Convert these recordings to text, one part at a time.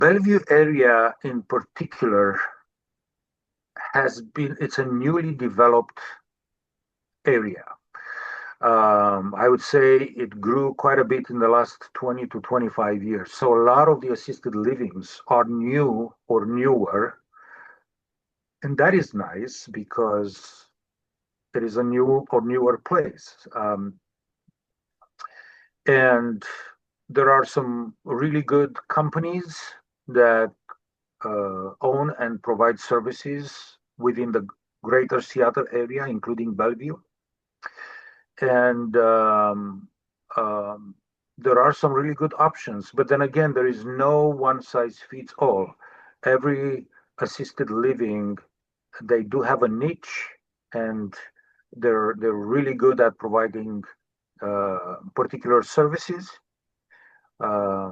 Bellevue area in particular it's a newly developed area. I would say it grew quite a bit in the last 20 to 25 years. So a lot of the assisted livings are new or newer. And that is nice because it is a new or newer place. And there are some really good companies that own and provide services within the greater Seattle area, including Bellevue. And um, there are some really good options. But then again, there is no one size fits all. Every assisted living, they do have a niche, and they're really good at providing particular services, uh,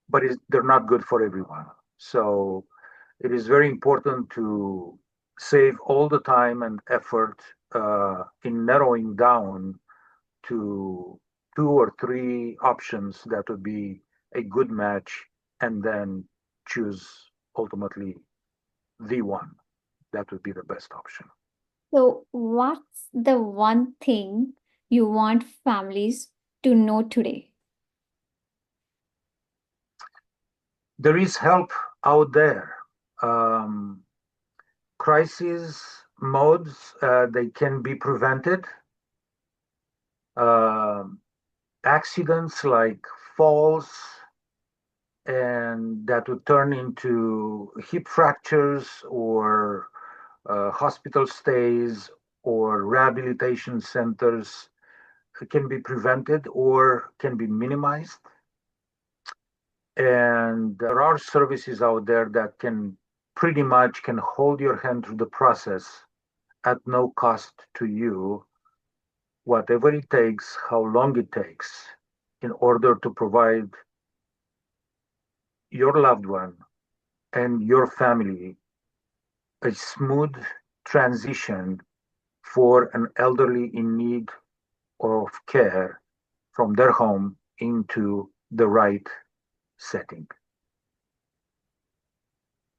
but they're not good for everyone. So it is very important to save all the time and effort in narrowing down to two or three options that would be a good match, and then choose ultimately the one that would be the best option. So, what's the one thing you want families to know today? There is help out there. Um, Crisis modes, they can be prevented. Um Accidents like falls and that would turn into hip fractures or hospital stays or rehabilitation centers can be prevented or can be minimized. And there are services out there that can pretty much can hold your hand through the process at no cost to you, whatever it takes, how long it takes, in order to provide your loved one and your family a smooth transition for an elderly in need of care from their home into the right setting.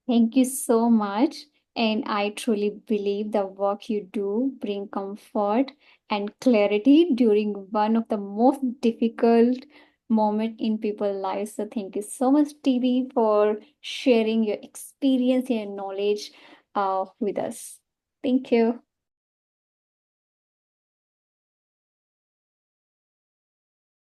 Thank you so much. And I truly believe the work you do bring comfort and clarity during one of the most difficult moment in people's lives. So thank you so much, TV, for sharing your experience and knowledge with us. Thank you.